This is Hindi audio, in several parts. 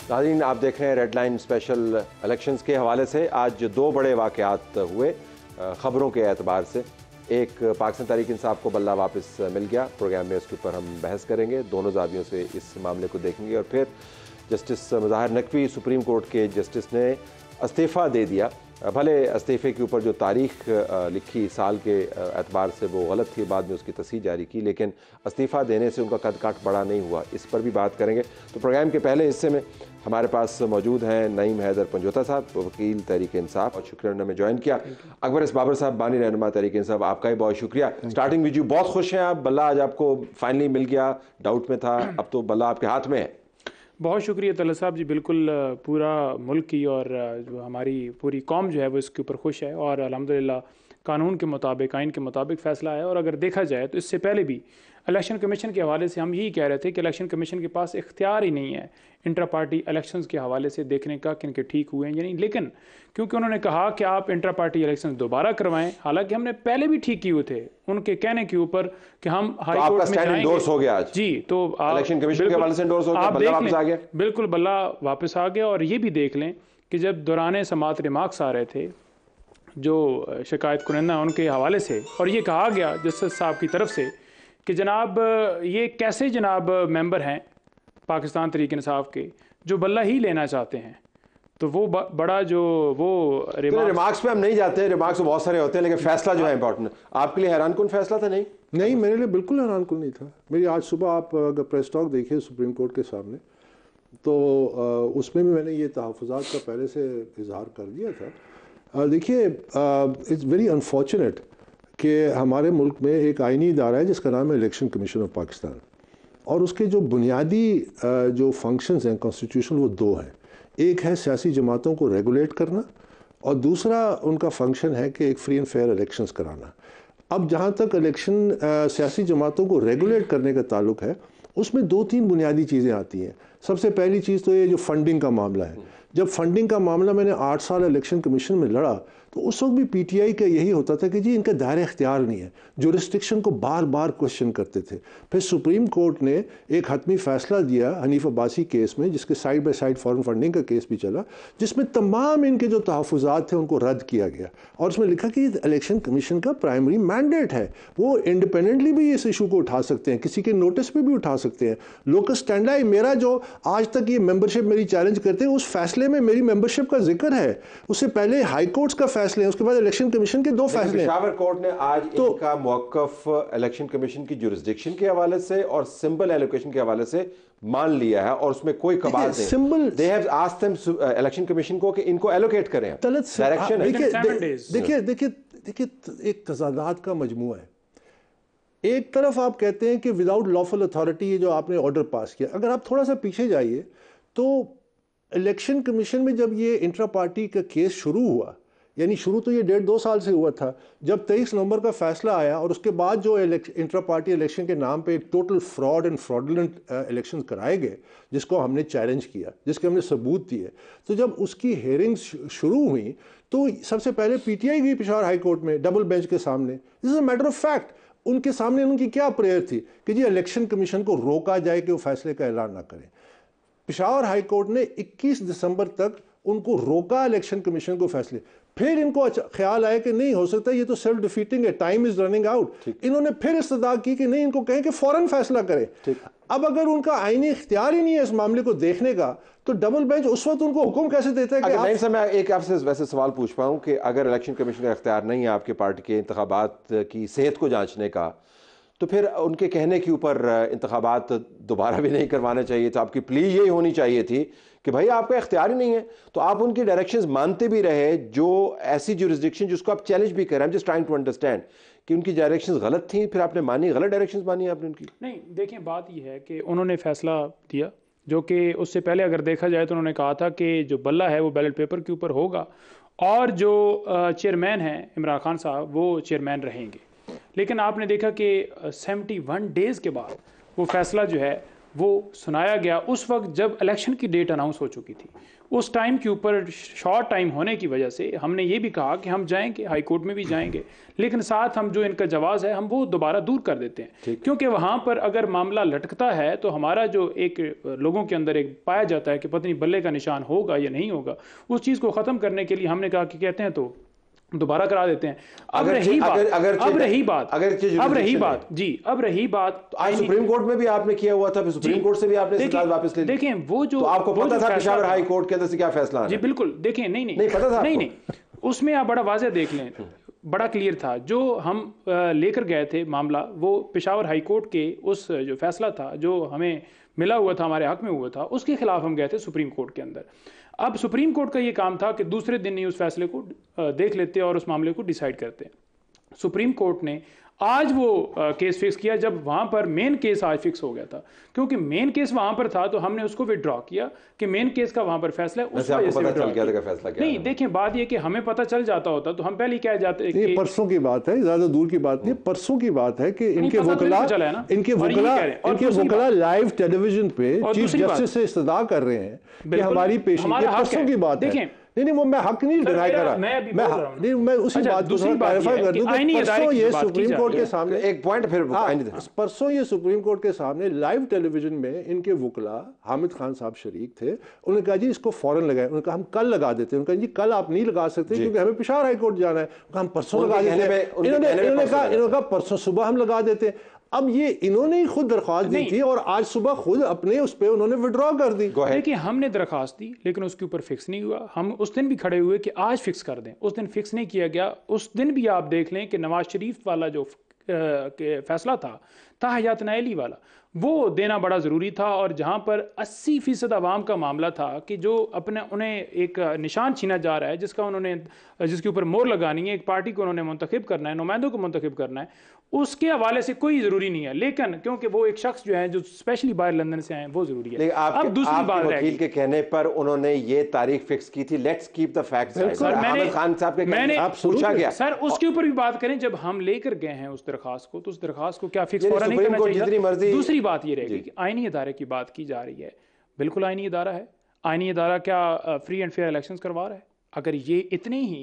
नाज़रीन, आप देख रहे हैं रेड लाइन स्पेशल। इलेक्शंस के हवाले से आज दो बड़े वाक़यात हुए ख़बरों के एतबार से। एक, पाकिस्तान तहरीक इंसाफ को बल्ला वापस मिल गया। प्रोग्राम में उसके ऊपर हम बहस करेंगे, दोनों ज़ावियों से इस मामले को देखेंगे। और फिर justice Mazahar Naqvi supreme court के जस्टिस ने इस्तीफ़ा दे दिया। भले इस्तीफ़े के ऊपर जो तारीख लिखी साल के एतबार से वो गलत थी, बाद में उसकी तस्हीह जारी की, लेकिन इस्तीफ़ा देने से उनका कद काट बड़ा नहीं हुआ। इस पर भी बात करेंगे। तो प्रोग्राम के पहले हिस्से में हमारे पास मौजूद हैं नईम हैदर पंजोता साहब, वकील तहरीक इंसाफ, और शुक्रिया उन्होंने ज्वाइन किया। अकबर इस बाबर साहब, बानी रहनुमा तहरीक इंसाफ, आपका भी बहुत शुक्रिया। स्टार्टिंग विद यू, बहुत खुश हैं आप, बल्ला आज आपको फाइनली मिल गया, डाउट में था, अब तो बल्ला आपके हाथ में है। बहुत शुक्रिया तलत साहब जी। बिल्कुल पूरा मुल्क की और जो हमारी पूरी कौम जो है वो इसके ऊपर खुश है और अल्हम्दुलिल्लाह कानून के मुताबिक, आइन के मुताबिक फ़ैसला है। और अगर देखा जाए तो इससे पहले भी इलेक्शन कमीशन के हवाले से हम यही कह रहे थे कि इलेक्शन कमीशन के पास इख्तियार ही नहीं है इंटर पार्टी इलेक्शंस के हवाले से देखने का कि इनके ठीक हुए हैं या नहीं। लेकिन क्योंकि उन्होंने कहा कि आप इंटर पार्टी इलेक्शन दोबारा करवाएं, हालांकि हमने पहले भी ठीक किए थे उनके कहने के ऊपर कि हम हाई कोर्ट में जाएंगे। हो गया आज जी, तो इलेक्शन कमीशन के हवाले से एंडोर्स हो गया, बल्ला वापस आ गया। बिल्कुल बल्ला वापस आ गया। और ये भी देख लें कि जब दौरान समाअत रिमार्क्स आ रहे थे जो शिकायत कुनंदा उनके हवाले से, और ये कहा गया जस्टिस साहब की तरफ से कि जनाब ये कैसे जनाब मेंबर हैं पाकिस्तान तहरीक इंसाफ के जो बल्ला ही लेना चाहते हैं। तो वो बड़ा जो वो रिमार्क्स पे हम नहीं जाते, रिमार्क्स बहुत सारे होते हैं, लेकिन फैसला जो है इंपॉर्टेंट। आपके लिए हैरान कुन फैसला था? नहीं, मेरे लिए बिल्कुल हैरान कुन नहीं था। मेरी आज सुबह आप अगर प्रेस टॉक देखिए सुप्रीम कोर्ट के सामने, तो उसमें भी मैंने ये तहफ़्फ़ुज़ात का पहले से इजहार कर दिया था। देखिए, इट्स वेरी अनफॉर्चुनेट कि हमारे मुल्क में एक आइनी इदारा है जिसका नाम है इलेक्शन कमीशन ऑफ पाकिस्तान, और उसके जो बुनियादी जो फंक्शंस हैं कॉन्स्टिट्यूशन, वो दो हैं। एक है सियासी जमातों को रेगुलेट करना, और दूसरा उनका फंक्शन है कि एक फ्री एंड फेयर इलेक्शंस कराना। अब जहाँ तक इलेक्शन सियासी जमातों को रेगुलेट करने का ताल्लुक है, उसमें दो तीन बुनियादी चीज़ें आती हैं। सबसे पहली चीज़ तो ये जो फंडिंग का मामला है। जब फंडिंग का मामला मैंने 8 साल इलेक्शन कमीशन में लड़ा, तो उस वक्त भी पीटीआई का यही होता था कि जी इनका दायरा इख्तियार नहीं है, जुरिस्डिक्शन को बार बार क्वेश्चन करते थे। फिर सुप्रीम कोर्ट ने एक हतमी फैसला दिया हनीफ अब्बासी केस में, जिसके side by side foreign funding का केस भी चला, जिसमें तमाम इनके जो तहफ़्फ़ुज़ात थे उनको रद्द किया गया। और उसमें लिखा कि इलेक्शन कमीशन का प्राइमरी मैंडेट है, वो इंडिपेंडेंटली भी इस इशू को उठा सकते हैं, किसी के नोटिस पर भी उठा सकते हैं। लोकस स्टैंडाई, मेरा जो आज तक ये मेंबरशिप मेरी चैलेंज करते हैं, उस फैसले में मेरी मेंबरशिप का जिक्र है। उससे पहले हाई कोर्ट्स का फैसले हैं, उसके बाद इलेक्शन कमीशन के दो फैसले हैं। पेशावर कोर्ट ने आज इनका मौक़िफ़ इलेक्शन कमीशन की जुरिस्डिक्शन के हवाले से और सिंबल एलोकेशन के हवाले से मान लिया है, और उसमें कोई कबाल नहीं। Symbol they have asked them election commission को कि इनको एलोकेट करें। डायरेक्शन है। देखिए एक तज़ादात का मजमूआ है। एक तरफ आप कहते हैं कि विदाउट लॉफुल अथॉरिटी ये जो आपने ऑर्डर पास किया, अगर आप थोड़ा सा पीछे जाइए तो इलेक्शन कमीशन में जब ये इंट्रा पार्टी का केस शुरू हुआ, यानी शुरू तो ये 1.5-2 साल से हुआ था, जब 23 नवंबर का फैसला आया और उसके बाद जो इंट्रा पार्टी इलेक्शन के नाम पे total fraud and fraudulent election कराए गए, जिसको हमने चैलेंज किया, जिसके हमने सबूत दिए, तो जब उसकी हेयरिंग्स शुरू हुई तो सबसे पहले पीटीआई गई पेशावर हाई कोर्ट में डबल बेंच के सामने। This is a matter of fact. उनके सामने उनकी क्या प्रेयर थी कि जी इलेक्शन कमीशन को रोका जाए कि वो फैसले का ऐलान ना करें। पेशावर हाई कोर्ट ने 21 दिसंबर तक उनको रोका इलेक्शन कमीशन को फैसले। फिर इनको ख्याल आया कि नहीं हो सकता, ये तो सेल्फ डिफीटिंग है, टाइम इज रनिंग आउट। इन्होंने फिर इस्तदा की कि नहीं, इनको कहें कि फौरन फैसला करें। अब अगर उनका आईनी इख्तियार ही नहीं है इस मामले को देखने का, तो डबल बेंच उस वक्त उनको हुक्म कैसे देता है कि नहीं सर, मैं एक आपसे वैसे सवाल पूछ पाऊँ कि अगर इलेक्शन कमीशन का इख्तियार नहीं है आपके पार्टी के इंतखाबात की सेहत को जांचने का, तो फिर उनके कहने के ऊपर इंतखाबात दोबारा भी नहीं करवाने चाहिए था? आपकी प्ली यही होनी चाहिए थी कि भाई आपका इख्तियार ही नहीं है, तो आप उनकी डायरेक्शंस मानते भी रहे, जो ऐसी जुरिस्डिक्शन जिसको आप चैलेंज भी कर रहे हैं। I am just trying to understand कि उनकी डायरेक्शंस गलत थी, फिर आपने मानी, गलत डायरेक्शंस मानी आपने उनकी? नहीं, देखिए बात यह है कि उन्होंने फैसला दिया, जो कि उससे पहले अगर देखा जाए तो उन्होंने कहा था कि जो बल्ला है वो बैलेट पेपर के ऊपर होगा और जो चेयरमैन हैं इमरान खान साहब वो चेयरमैन रहेंगे। लेकिन आपने देखा कि 71 डेज़ के बाद वो फैसला जो है वो सुनाया गया उस वक्त जब इलेक्शन की डेट अनाउंस हो चुकी थी। उस टाइम के ऊपर शॉर्ट टाइम होने की वजह से हमने ये भी कहा कि हम जाएंगे, हाई कोर्ट में भी जाएंगे, लेकिन साथ हम जो इनका जवाब है हम वो दोबारा दूर कर देते हैं, क्योंकि वहाँ पर अगर मामला लटकता है तो हमारा जो एक लोगों के अंदर एक पाया जाता है कि पत्नी बल्ले का निशान होगा या नहीं होगा, उस चीज़ को ख़त्म करने के लिए हमने कहा कि कहते हैं तो दोबारा करा देते हैं। अब रही बात आज सुप्रीम कोर्ट में भी आपने किया हुआ था, सुप्रीम कोर्ट से भी आपने इस्तेमाल वापस ले लिया। देखें वो जो तो आपको पता था पेशावर हाई कोर्ट के अंदर से क्या फैसला है? जी बिल्कुल, देखें नहीं पता था, नहीं उसमें आप बड़ा वाज़ेह देख लें, बड़ा क्लियर था। जो हम लेकर गए थे मामला, वो पेशावर हाई कोर्ट के उस जो फैसला था जो हमें मिला हुआ था, हमारे हक में हुआ था, उसके खिलाफ हम गए थे सुप्रीम कोर्ट के अंदर। अब सुप्रीम कोर्ट का ये काम था कि दूसरे दिन ही उस फैसले को देख लेते और उस मामले को डिसाइड करते। सुप्रीम कोर्ट ने आज वो केस फिक्स किया जब वहाँ पर मेन केस आज फिक्स हो गया था, क्योंकि मेन केस वहाँ पर था तो हमने उसको विड्रॉ किया कि मेन केस का वहाँ पर फैसला है, उस वजह से विड्रॉ किया। फैसला क्या नहीं, देखें बात ये कि हमें पता चल जाता होता तो हम पहले ही कह जाते कि परसों की बात है, ज्यादा दूर की बात नहीं, परसों की बात है कि इनके वकला लाइव टेलीविजन पे चीफ जस्टिस से इस्तदा कर रहे हैं कि हमारी पेशी, परसों की बात है। नहीं वो मैं हक नहीं डिनाई कर रहा, मैं उसी बात को क्लैरिफाई कर दूं कि परसों ये सुप्रीम कोर्ट के सामने एक पॉइंट फिर परसों ये सुप्रीम कोर्ट के सामने लाइव टेलीविजन में इनके वकला हामिद खान साहब शरीक थे। उन्होंने कहा जी इसको फौरन लगाएं। उन्होंने कहा हम कल लगा देते हैं। उन्होंने कहा जी कल आप नहीं लगा सकते क्योंकि हमें पेशावर हाई कोर्ट जाना है। हम परसों लगा देते हैं। इन्होंने कहा परसों सुबह हम लगा देते हैं। अब ये इन्होंने ही खुद दरख्वास्त दी थी और आज सुबह खुद अपने उस पे उन्होंने विड्रॉ कर दी। देखिए हमने दरख्वास्त दी लेकिन उसके ऊपर फिक्स नहीं हुआ। हम उस दिन भी खड़े हुए कि आज फिक्स कर दें, उस दिन फिक्स नहीं किया गया। उस दिन भी आप देख लें कि नवाज शरीफ वाला जो फैसला था ताहयात नायली वाला, वो देना बड़ा ज़रूरी था। और जहाँ पर 80% आवाम का मामला था कि जो अपने उन्हें एक निशान छीना जा रहा है जिसके ऊपर मोहर लगानी है, एक पार्टी को उन्होंने मुंतखब करना है, नुमाइंदों को मुंतखब करना है, उसके हवाले से कोई ज़रूरी नहीं है। लेकिन क्योंकि वो एक शख्स जो है जो स्पेशली बाहर लंदन से आए हैं वो ज़रूरी है। अब दूसरी बात वकील के कहने पर उन्होंने ये तारीख फिक्स की थी। Let's keep the facts. मैंने खान साहब मैंने पूछा गया सर उसके ऊपर भी बात करें। जब हम लेकर गए हैं उस दरखास्त को तो उस दरखास्त को क्या फिक्स हो रहा नहीं करना चाहिए। दूसरी बात ये रहेगी कि आईनी इदारे की बात की जा रही है, बिल्कुल आईनी इदारा है। आईनी इदारा क्या फ्री एंड फेयर इलेक्शंस करवा रहा है? अगर ये इतने ही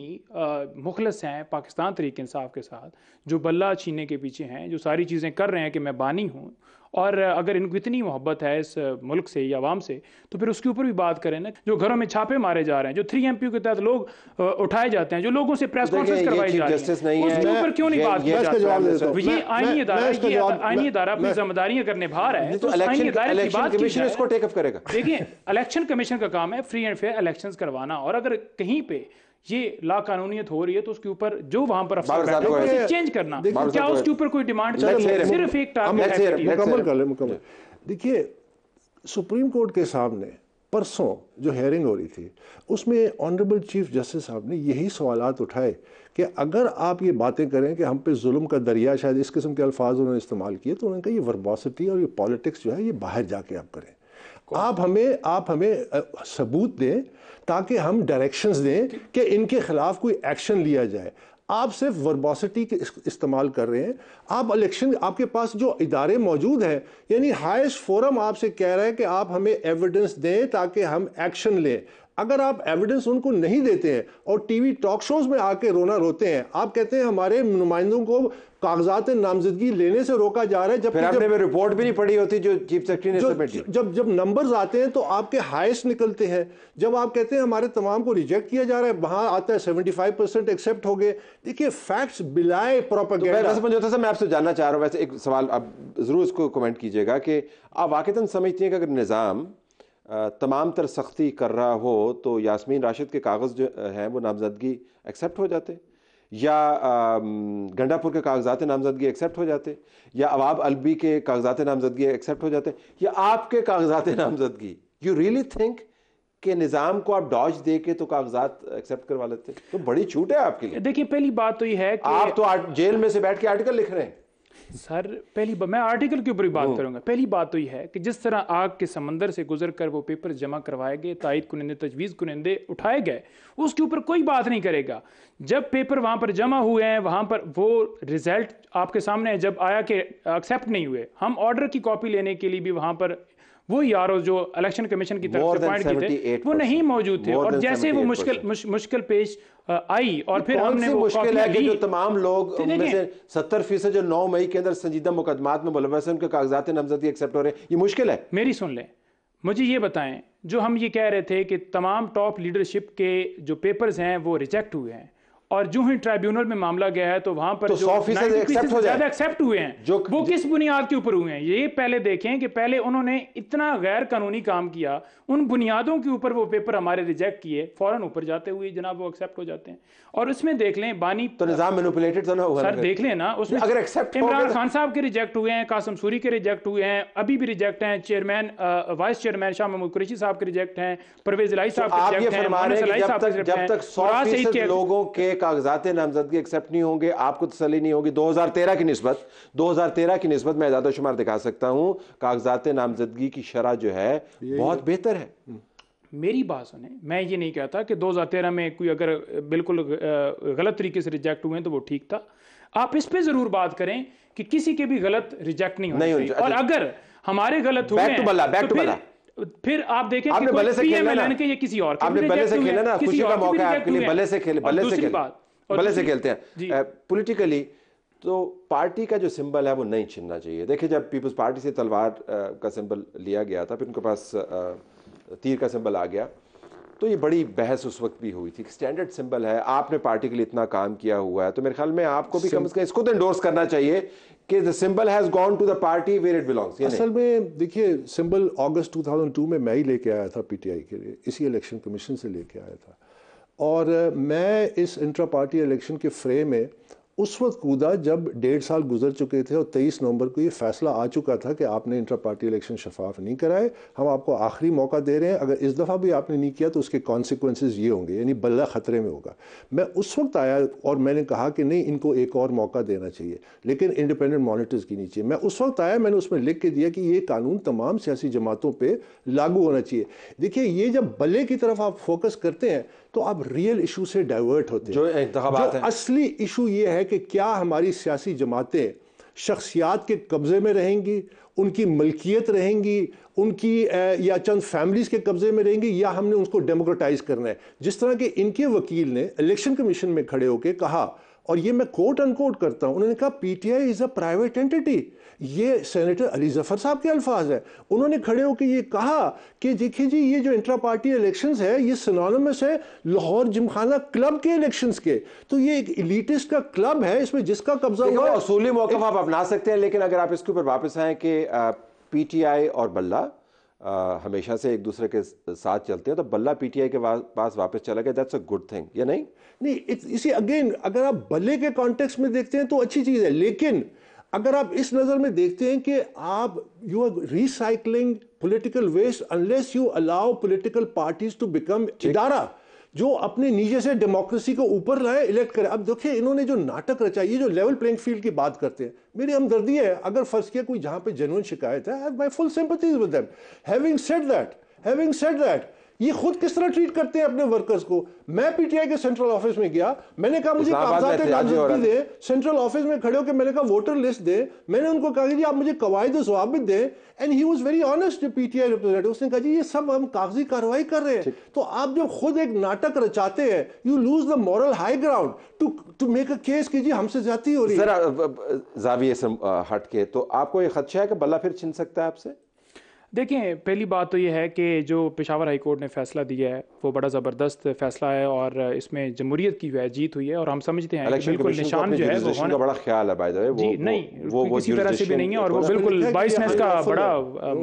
मुखलस हैं पाकिस्तान तरीके इंसाफ के साथ, जो बल्ला छीनने के पीछे हैं, जो सारी चीज़ें कर रहे हैं कि मैं बानी हूँ, और अगर इनको इतनी मोहब्बत है इस मुल्क से या आवाम से, तो फिर उसके ऊपर भी बात करें ना। जो घरों में छापे मारे जा रहे हैं, जो 3 MPO के तहत लोग उठाए जाते हैं, जो लोगों से प्रेस कॉन्फ्रेंस करवाई जा रही है, उसके ऊपर क्यों नहीं बात किया जाता? ये आईनी इदारा अपनी जिम्मेदारियां अगर निभा रहा है तो आईनी इदारे की बात इसको टेक अप करेगा। देखिए इलेक्शन कमीशन का काम है फ्री एंड फेयर इलेक्शंस करवाना, और अगर कहीं पे ये ला कानूनियत हो रही है तो उसके ऊपर जो वहां पर अफसर चेंज करना, क्या उसके ऊपर कोई डिमांड सिर्फ एक मुकम्मल। देखिए सुप्रीम कोर्ट के सामने परसों जो हेयरिंग हो रही थी उसमें ऑनरेबल चीफ जस्टिस साहब ने यही सवालात उठाए कि अगर आप ये बातें करें कि हम पे जुल्म का दरिया, शायद इस किस्म के अल्फाज उन्होंने इस्तेमाल किए, तो उन्होंने कहा ये वर्बोसिटी और ये पॉलिटिक्स जो है ये बाहर जाके आप करें। आप हमें सबूत दें ताकि हम डायरेक्शंस दें कि इनके खिलाफ कोई एक्शन लिया जाए। आप सिर्फ वर्बोसिटी के इस्तेमाल कर रहे हैं। आप इलेक्शन, आपके पास जो इदारे मौजूद हैं, यानी हाईएस्ट फोरम आपसे कह रहा है कि आप हमें एविडेंस दें ताकि हम एक्शन लें। अगर आप एविडेंस उनको नहीं देते हैं और टीवी टॉक शोज में आके रोना रोते हैं, आप कहते हैं हमारे नुमाइंदों को कागजात नामजदगी लेने से रोका जा रहा है, जब आपने में रिपोर्ट भी नहीं पढ़ी होती जो चीफ सेक्रेटरी ने सबमिट की। जब नंबर्स आते हैं तो आपके हाईएस्ट निकलते हैं। जब आप कहते हैं हमारे तमाम को रिजेक्ट किया जा रहा है, वहां आता है 75% एक्सेप्ट हो गए। देखिए फैक्ट्स बिलाए प्रोपेगेंडा। तो मैं आपसे जानना चाह रहा हूं, वैसे एक सवाल आप जरूर इसको कमेंट कीजिएगा कि आप वाकईतन समझते हैं कि अगर निज़ाम तमाम तर सख्ती कर रहा हो तो यास्मीन राशिद के कागज़ जो हैं वो नामजदगी एक्सेप्ट हो जाते, या गंडापुर के कागजात नामजदगी एक्सेप्ट हो जाते, या अवाब अलवी के कागजात नामजदगी एक्सेप्ट हो जाते, या आपके कागजात नामजदगी? यू रियली थिंक कि निज़ाम को आप डॉज दे के तो कागजात एक्सेप्ट करवा लेते? तो बड़ी छूट है आपके लिए। देखिए पहली बात तो ये है कि आप तो जेल में से बैठ के आर्टिकल लिख रहे हैं सर। मैं आर्टिकल के ऊपर ही बात करूंगा। पहली बात तो यह है कि जिस तरह आग के समंदर से गुजर कर वो पेपर जमा करवाए गए, तायद कुनिंदे तजवीज़ कुनिंदे उठाए गए, उसके ऊपर कोई बात नहीं करेगा। जब पेपर वहां पर जमा हुए हैं, वहां पर वो रिजल्ट आपके सामने है, जब आया कि एक्सेप्ट नहीं हुए, हम ऑर्डर की कॉपी लेने के लिए भी वहां पर वो यार जो इलेक्शन कमीशन की तरफ से पॉइंट किए थे वो नहीं मौजूद थे, और जैसे वो मुश्किल पेश आई और फिर हमने वो मुश्किल है कि जो तमाम लोग उनमें से 70% जो 9 मई के अंदर संजीदा मुकदमात में मुलव्वस हैं उनके कागजात नामजदगी एक्सेप्ट हो रहे हैं, ये मुश्किल है। मेरी सुन लें, मुझे ये बताएं, जो हम ये कह रहे थे कि तमाम टॉप लीडरशिप के जो पेपर्स हैं वो रिजेक्ट हुए हैं, और जो ही ट्राइब्यूनल में मामला गया है तो वहां पर तो जो 100% ज्यादा एक्सेप्ट हुए हैं वो किस बुनियाद के ऊपर हुए हैं, ये पहले देखें कि पहले उन्होंने इतना गैर कानूनी काम किया, उन बुनियादों के ऊपर वो पेपर हमारे रिजेक्ट किए, फौरन ऊपर जाते हुए जनाब वो एक्सेप्ट हो जाते हैं। और उसमें देख लें बानी तो निजाम मैनिपुलेटेड तो ना हुआ सर, देख लें ना, उसमें अगर एक्सेप्ट इमरान खान साहब के रिजेक्ट हुए हैं, कासिम सूरी के रिजेक्ट हुए हैं, अभी भी रिजेक्ट हैं, chairman vice chairman Shah Mahmood Qureshi साहब के रिजेक्ट हैं, परवेज इलाही साहब के रिजेक्ट हैं, जब तक 100% लोगों के कागजात नामजदगी एक्सेप्ट नहीं होंगे आपको तसल्ली नहीं होगी। 2013 की निस्बत मैं ज्यादा शुमार दिखा सकता हूं, कागजात नामजदगी की शरह जो है बहुत बेहतर है। मेरी बात सुने, मैं ये नहीं कहता कि 2013 में कोई अगर बिल्कुल गलत तरीके से रिजेक्ट हुए हैं तो वो ठीक था। आप इस पे जरूर बात करें कि किसी के भी गलत रिजेक्ट नहीं होने चाहिए, और अगर हमारे गलत हुए हैं फिर आप देखें कि बल्ले से खेलना के ये किसी और के आपने बल्ले से खेलना ना, खुशी का मौका है आपके लिए, बल्ले से खेलते हैं। पॉलिटिकली तो पार्टी का जो सिंबल है वो नहीं छीनना चाहिए। देखिए, जब पीपल्स पार्टी से तलवार का सिंबल लिया गया था, फिर उनके पास तीर का सिंबल आ गया, तो ये बड़ी बहस उस वक्त भी हुई थी। स्टैंडर्ड सिंबल है, आपने पार्टी के लिए इतना काम किया हुआ है, तो मेरे ख्याल में आपको भी कम से कम इसको तो एंडोर्स करना चाहिए कि the symbol has gone to the party where it belongs. असल में देखिए, सिंबल अगस्त 2002 में मैं ही लेके आया था पीटीआई के लिए, इसी इलेक्शन कमीशन से लेके आया था, और मैं इस इंट्रा पार्टी इलेक्शन के फ्रेम में उस वक्त कूदा जब 1.5 साल गुजर चुके थे और 23 नवंबर को ये फैसला आ चुका था कि आपने इंटर पार्टी इलेक्शन शफाफ नहीं कराए, हम आपको आखिरी मौका दे रहे हैं, अगर इस दफ़ा भी आपने नहीं किया तो उसके कॉन्सिक्वेंसेस ये होंगे, यानी बल्ला ख़तरे में होगा। मैं उस वक्त आया और मैंने कहा कि नहीं, इनको एक और मौका देना चाहिए, लेकिन इंडिपेंडेंट मॉनिटर्स की नहीं चाहिए। मैं उस वक्त आया, मैंने उसमें लिख के दिया कि ये कानून तमाम सियासी जमातों पर लागू होना चाहिए। देखिए, ये जब बल्ले की तरफ आप फोकस करते हैं तो आप रियल इशू से डाइवर्ट होते हैं। जो असली इशू ये है कि क्या हमारी सियासी जमातें शख्सियात के कब्जे में रहेंगी, उनकी मलकियत रहेंगी, उनकी या चंद फैमिलीज के कब्जे में रहेंगी, या हमने उसको डेमोक्रेटाइज करना है। जिस तरह के इनके वकील ने इलेक्शन कमीशन में खड़े होकर कहा, और ये मैं कोट अनकोट करता हूं, उन्होंने कहा PTI is a private entity. ये सेनेटर अली जफर साहब के अल्फाज है। उन्होंने खड़े होकर ये कहा कि देखिए जी, ये जो इंट्रा पार्टी इलेक्शंस है ये सिनोनिमस है लाहौर जिमखाना क्लब के इलेक्शंस के, तो ये एक इलीटिस्ट का क्लब है, इसमें जिसका कब्जा हुआ है। असूली मौक़िफ़ आप अपना सकते हैं, लेकिन अगर आप इसके ऊपर वापस आए कि पीटीआई और बल्ला हमेशा से एक दूसरे के साथ चलते हैं, तो बल्ला पीटीआई के पास वापस चला गया, दैट्स अ गुड थिंग, या नहीं? नहीं, इसी अगेन अगर आप बल्ले के कॉन्टेक्स्ट में देखते हैं तो अच्छी चीज है, लेकिन अगर आप इस नजर में देखते हैं कि आप you are recycling political waste unless you allow political parties to become इदारा जो अपने नीचे से डेमोक्रेसी को ऊपर लाए, इलेक्ट करे। अब देखिए, इन्होंने जो नाटक रचा, ये जो लेवल प्लेइंग फील्ड की बात करते हैं, मेरी हमदर्दी है, अगर फर्ज किया कोई जहां पे जेन्युइन शिकायत है, I have my full sympathies with them. Having said that ये खुद किस तरह ट्रीट करते हैं अपने वर्कर्स को। मैं पीटीआई के सेंट्रल ऑफिस में गया, मैंने कहा मुझे कागजात नामजदगी दे, सेंट्रल ऑफिस में खड़े होकर मैंने कहा वोटर लिस्ट दे, मैंने उनको कहा कि आप मुझे कवायद ज़वाबित दे, and he was very honest, PTI representative, उसने कहा जी ये सब हम कागजी कार्रवाई कर रहे हैं। तो आप जब खुद एक नाटक रचाते हैं, you lose the moral high ground to make a case कि जी हमसे ज्यादती हो रही है। जरा जाविये से हट के, तो आपको ये खदशा है कि बल्ला फिर छिन सकता है आपसे? देखें, पहली बात तो ये है कि जो पेशावर हाई कोर्ट ने फैसला दिया है वो बड़ा ज़बरदस्त फैसला है, और इसमें जमहूरियत की जो जीत हुई है, और हम समझते हैं कि बिल्कुल निशान जो है वो होना बड़ा ख्याल है, बाय द वे वो किसी तरह से भी नहीं है, और वो बिल्कुल बाइसनेस का बड़ा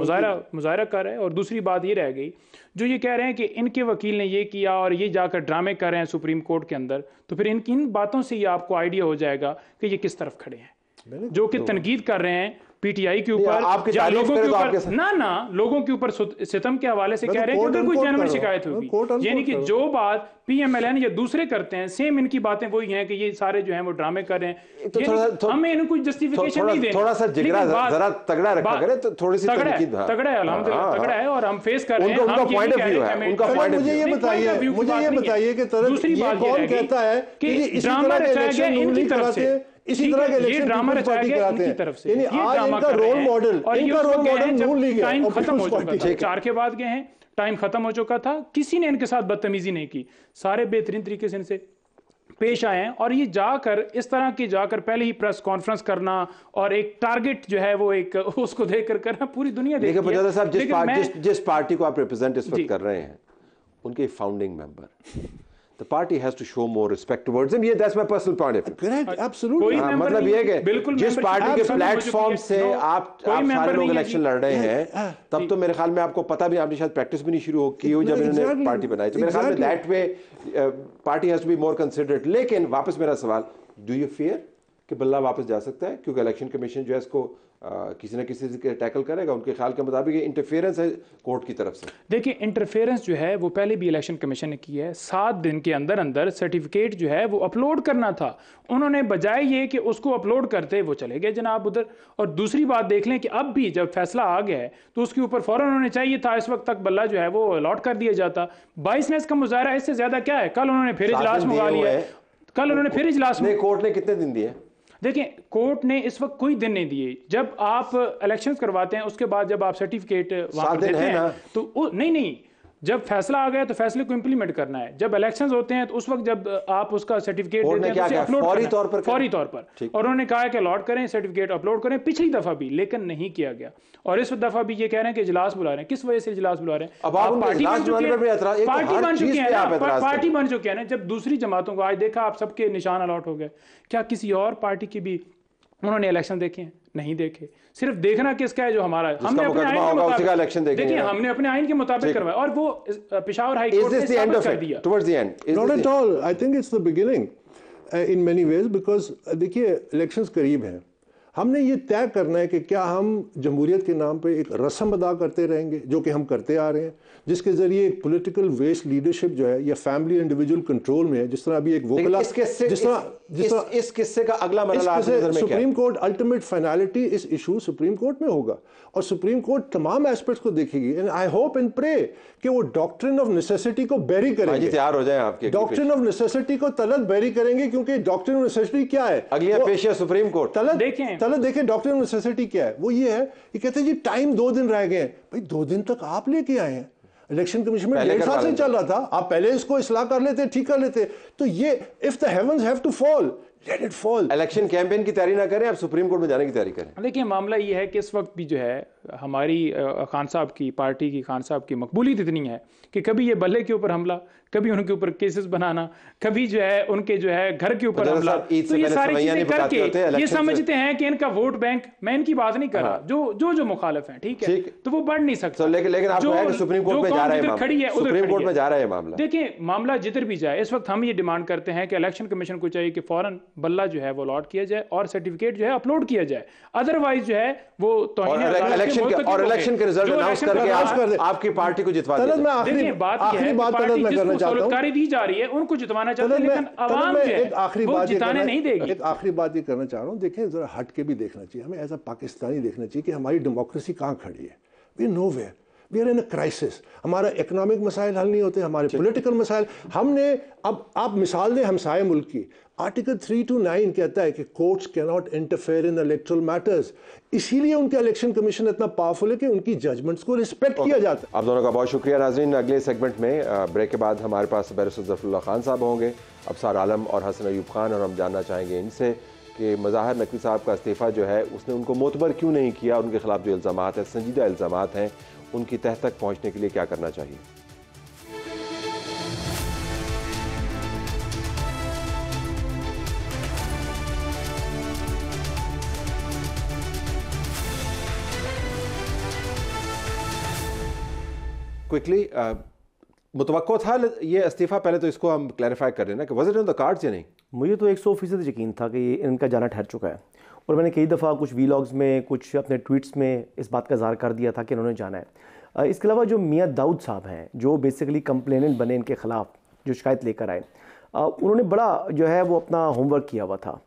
मुजाहरा कर रहा है। और दूसरी बात ये रह गई, जो ये कह रहे हैं कि इनके वकील ने ये किया और ये जाकर ड्रामे कर रहे हैं सुप्रीम कोर्ट के अंदर, तो फिर इनकी इन बातों से ये आपको आइडिया हो जाएगा कि ये किस तरफ खड़े हैं, जो कि तनकीद कर रहे हैं पीटीआई के ऊपर, लोगों के ऊपर ना लोगों के ऊपर सितम के हवाले से कह रहे हैं कि कोई जेन्युइन शिकायत होगी, यानी कि जो बात पीएमएलएन या दूसरे करते हैं, सेम इनकी बातें वही हैं कि ये सारे जो हैं वो ड्रामे कर रहे हैं। हमें इनको जस्टिफिकेशन नहीं देना, थोड़ा सा जिगरा जरा तगड़ा रखा करें, तो थोड़ी सी तगड़ा है, अल्हम्दुलिल्लाह तगड़ा है, और हम फेस कर रहे हैं। उनका पॉइंट ऑफ व्यू है, उनका पॉइंट ऑफ व्यू। मुझे ये बताइए कि दूसरी बात कौन कहता है कि ड्रामा रचाया गया इनकी तरफ से, इसी तरह के इलेक्शन ड्रामा रचाया गया इनकी तरफ से, यानी आज इनका रोल मॉडल, इनका रोल मॉडल नून लीग है। टाइम खत्म हो चुका था, 4 के बाद गए हैं, टाइम खत्म हो चुका था, किसी ने इनके साथ बदतमीजी नहीं की, सारे बेहतरीन तरीके से इनसे पेश आए हैं। और ये जाकर इस तरह की जाकर पहले ही प्रेस कॉन्फ्रेंस करना और एक टारगेट जो है वो एक उसको देखकर करना, पूरी दुनिया देखी है। देखिए साहब, जिस पार्टी को आप रिप्रेजेंट इस वक्त कर रहे हैं, उनके founding member, the party has to show more respect towards him. That's my personal point of view. Correct, absolutely. मतलब ये कि जिस पार्टी के प्लेटफॉर्म से आप सारे लोग इलेक्शन लड़ रहे हैं, तब तो मेरे ख्याल में आपको पता भी, आपने शायद प्रैक्टिस भी नहीं शुरू की हो जब इन्होंने पार्टी बनाई, तो मेरे ख्याल में that way party has to be more considerate. लेकिन वापस मेरा सवाल, डू यू फियर कि बल्ला वापस जा सकता है? क्योंकि इलेक्शन कमीशन जो है इसको किसी न किसी से टैकल करेगा, उनके ख्याल के मुताबिक ये इंटरफेरेंस है कोर्ट की तरफ से। देखिए, इंटरफेरेंस जो है वो पहले भी इलेक्शन कमीशन ने की है। 7 दिन के अंदर अंदर सर्टिफिकेट जो है वो अपलोड करना था, उन्होंने बजाय ये कि उसको अपलोड करते वो चले गए जनाब उधर। और दूसरी बात देख लें कि अब भी जब फैसला आ गया है तो उसके ऊपर फौरन उन्होंने चाहिए था इस वक्त तक बल्ला जो है वो अलॉट कर दिया जाता। 22 का मुजाहरा, इससे ज्यादा क्या है? कल उन्होंने फिर इजलास मंगा लिया है, कल उन्होंने फिर इजलास में, कोर्ट ने कितने दिन दिए? देखिए, कोर्ट ने इस वक्त कोई दिन नहीं दिए। जब आप इलेक्शंस करवाते हैं उसके बाद जब आप सर्टिफिकेट वहां पर देते हैं तो नहीं, जब फैसला आ गया तो फैसले को इंप्लीमेंट करना है। जब इलेक्शंस होते हैं तो उस वक्त जब आप उसका सर्टिफिकेट देते हैं तो उसे अपलोड फौरी तौर पर और उन्होंने कहा है कि अलॉट करें, सर्टिफिकेट अपलोड करें, पिछली दफा भी, लेकिन नहीं किया गया। और इस दफा भी ये कह रहे हैं कि इजलास बुला रहे हैं। किस वजह से इजलास बुला रहे हैं? पार्टी बन चुके हैं ना। जब दूसरी जमातों को आज देखा, आप सबके निशान अलॉट हो गए, क्या किसी और पार्टी की भी उन्होंने इलेक्शन देखे हैं? नहीं देखे। सिर्फ देखना किसका है? जो हमारा, हमने अपने आइन के मुताबिक, देखिए हमने अपने आइन के मुताबिक करवाया और वो पेशावर हाई कोर्ट ने साबित कर दिया। Towards the end, not at all. I think it's the beginning in many ways because देखिए इलेक्शंस करीब हैं। हमने ये तय करना है कि क्या हम जमहूरियत के नाम पे एक रस्म अदा करते रहेंगे, जो कि हम करते आ रहे हैं, जिसके जरिए एक पॉलिटिकल वेस्ट लीडरशिप जो है या फैमिली इंडिविजुअल कंट्रोल में है, जिस तरह अभी एक वोकला, इस किस्से का अगला मरहला सुप्रीम कोर्ट अल्टीमेट फाइनलिटी इस इशू सुप्रीम कोर्ट में होगा और सुप्रीम कोर्ट तमाम एस्पेक्ट्स को देखेगी। And I hope and pray कि वो डॉक्ट्रिन ऑफ नेसेसिटी को बेरी करेंगे। तैयार हो जाए आपके, डॉक्ट्रिन ऑफ नेसेसिटी को तलत बेरी करेंगे, क्योंकि डॉक्ट्रिन ऑफ नेसेसिटी क्या है? अगली पेशिया सुप्रीम कोर्ट तलत देखें। डॉक्ट्रिन ऑफ नेसेसिटी क्या है? वो ये है, ये कहते हैं जी टाइम 2 दिन रह गए हैं। भाई 2 दिन तक आप लेके आए हैं, इलेक्शन कमीशन में 1.5 साल से चल रहा था, आप पहले इसको इस्लाह कर लेते, ठीक कर लेते। तो ये if the heavens have to fall, let it fall. Election campaign की तैयारी ना करें, आप सुप्रीम कोर्ट में जाने की तैयारी करें। देखिए, मामला ये है कि इस वक्त भी जो है हमारी खान साहब की पार्टी की, खान साहब की मकबूलियत इतनी है कि कभी ये बल्ले के ऊपर हमला, कभी उनके ऊपर केसेस बनाना, कभी जो है उनके जो है घर के ऊपर हमला, तो ये सारी चीजें करके ये समझते हैं कि इनका वोट बैंक, मैं इनकी बात नहीं कर रहा, जो मुखालिफ हैं, ठीक है, तो वो बढ़ नहीं सकता। लेकिन आप सुप्रीम कोर्ट में जा रहे हैं, खड़ी है सुप्रीम कोर्ट में जा रहा है मामला। देखिए, मामला जिधर भी जाए, इस वक्त हम ये डिमांड करते हैं कि इलेक्शन कमीशन को चाहिए कि फौरन बल्ला जो है वो अलॉट किया जाए और सर्टिफिकेट जो है अपलोड किया जाए। अदरवाइज जो है वो इलेक्शन के रिजल्ट अनाउंस करके आपकी पार्टी को जितवा दें। देखिए, बात यह है पार्टी जिसको सहूलतकारी दी जा रही है उनको जितवाना चाहते हैं, लेकिन अवाम जो है वो जिताने नहीं देगी। एक आखिरी बात ये करना चाह रहा हूँ, देखें जरा हट के भी देखना चाहिए, हमें एज अ पाकिस्तानी देखना चाहिए कि हमारी डेमोक्रेसी कहाँ खड़ी है। We are nowhere, we are in a crisis. हमारा इकोनॉमिक मसाइल हल नहीं होते, हमारे पॉलिटिकल मसाइल। हमने अब आप मिसाल दें हमसाये मुल्क की, आर्टिकल 329 कहता है कि courts can not interfere in electoral matters. इसीलिए उनका इलेक्शन कमीशन इतना पावरफुल है कि उनकी जजमेंट्स को रिस्पेक्ट किया जाता है। आप दोनों का बहुत शुक्रिया नाज़रीन। अगले सेगमेंट में ब्रेक के बाद हमारे पास बैरिस्टर ज़फ़रुल्लाह खान साहब होंगे, अबसार आलम और हसन अयूब खान, और हम जानना चाहेंगे इनसे कि मज़ाहिर नकवी साहब का इस्तीफ़ा जो है उसने उनको मोतबर क्यों नहीं किया, उनके खिलाफ जो इल्ज़ामात हैं, संजीदा इल्ज़ामात हैं, उनकी तह तक पहुँचने के लिए क्या करना चाहिए। क्विकली मुतवक्को था ये इस्तीफ़ा? पहले तो इसको हम क्लैरिफाई कर रहे हैं ना कि was it on the cards या नहीं? मुझे तो 100% यकीन था कि इनका जाना ठहर चुका है, और मैंने कई दफ़ा कुछ वीलॉग्स में, कुछ अपने ट्वीट्स में इस बात का इज़हार कर दिया था कि इन्होंने जाना है। इसके अलावा जो मियाँ दाऊद साहब हैं, जो बेसिकली कंप्लेनेंट बने इनके ख़िलाफ़, जो शिकायत लेकर आए, उन्होंने बड़ा जो है वो अपना होमवर्क किया हुआ था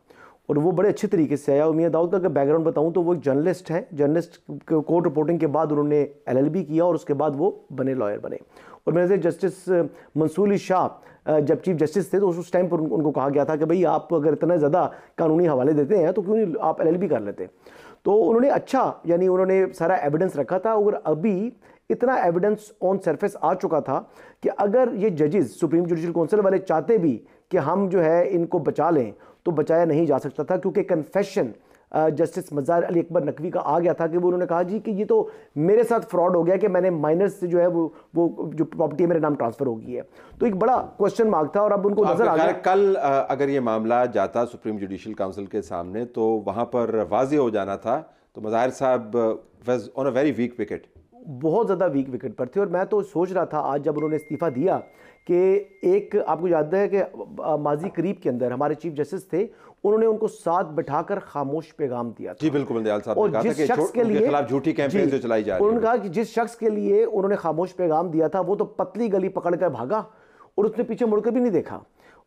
और वो बड़े अच्छे तरीके से आया। और मियाँ दाऊद का अगर बैकग्राउंड बताऊं तो वो एक जर्नलिस्ट है, जर्नलिस्ट कोर्ट रिपोर्टिंग के बाद उन्होंने LLB किया और उसके बाद वो बने लॉयर बने। और मेरे से जस्टिस मंसूर शाह जब चीफ जस्टिस थे तो उस टाइम पर उनको कहा गया था कि भाई आप अगर इतना ज़्यादा कानूनी हवाले देते हैं तो क्यों नहीं आप LLB कर लेते। तो उन्होंने यानी उन्होंने सारा एविडेंस रखा था, और अभी इतना एविडेंस ऑन सरफेस आ चुका था कि अगर ये जजेस सुप्रीम जुडिशल काउंसिल वाले चाहते भी कि हम जो है इनको बचा लें तो बचाया नहीं जा सकता था, क्योंकि कन्फेशन जस्टिस मज़ार अली अकबर नकवी का आ गया था कि वो उन्होंने कहा जी कि ये तो मेरे साथ फ्रॉड हो गया कि मैंने माइनर्स से जो है वो जो प्रॉपर्टी मेरे नाम ट्रांसफ़र हो गई है। तो एक बड़ा क्वेश्चन मार्क था, और अब उनको नजर आ गया। कल अगर ये मामला जाता सुप्रीम जुडिशल काउंसिल के सामने तो वहाँ पर वाज़ेह हो जाना था। तो मज़ाहिर साहब was on a very weak wicket, बहुत ज़्यादा वीक विकेट पर थे। और मैं तो सोच रहा था आज जब उन्होंने इस्तीफ़ा दिया कि एक आपको याद है कि माजी करीब के अंदर हमारे चीफ जस्टिस थे, उन्होंने उनको साथ बिठाकर खामोश पैगाम दिया था। जी बिल्कुल, बंदयाल साहब और ने कहा था जिस कि शख्स के लिए खिलाफ झूठी कैंपेन जो चलाई जा रही है, उन्होंने कहा कि जिस शख्स के लिए उन्होंने खामोश पैगाम दिया था वो तो पतली गली पकड़ कर भागा और उसने पीछे मुड़कर भी नहीं देखा।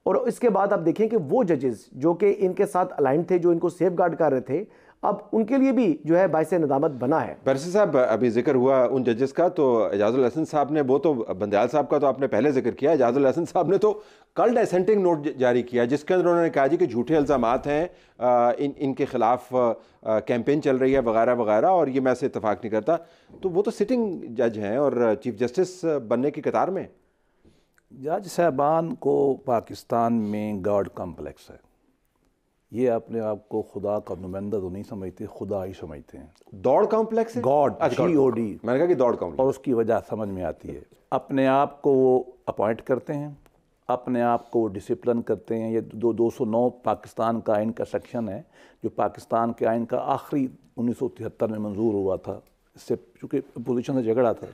और इसके बाद आप देखें कि वो जजेस जो कि इनके साथ अलाइन थे, जो इनको सेफ गार्ड कर रहे थे, अब उनके लिए भी जो है बाइस नदामत बना है। बैरिस्टर साहब अभी जिक्र हुआ उन जजेस का, तो एजाजुल हसन साहब ने, वो तो बंदयाल साहब का तो आपने पहले जिक्र किया, एजाजुल हसन साहब ने तो कल डिसेंटिंग नोट जारी किया जिसके अंदर उन्होंने कहा जी कि झूठे इल्ज़ामात हैं, इनके खिलाफ कैंपेन चल रही है वगैरह वगैरह, और ये मैं इससे इत्तफाक नहीं करता। तो वो तो सिटिंग जज हैं और चीफ जस्टिस बनने की कतार में। जज साहबान को पाकिस्तान में गॉड कॉम्प्लेक्स है। ये अपने आप को खुदा का नुमाइंदा तो नहीं समझते, खुदा ही समझते हैं। दौड़ कॉम्प्लेक्स है, गॉड GOD, मैंने कहा कि दौड़ कॉम्प्लेक्स, और उसकी वजह समझ में आती है। अपने आप को वो अपॉइंट करते हैं, अपने आप को वो डिसिप्लिन करते हैं। ये 209 पाकिस्तान का आइन का सेक्शन है जो पाकिस्तान के आइन का आखिरी 1973 में मंजूर हुआ था, इससे चूँकि अपोजिशन से झगड़ा था,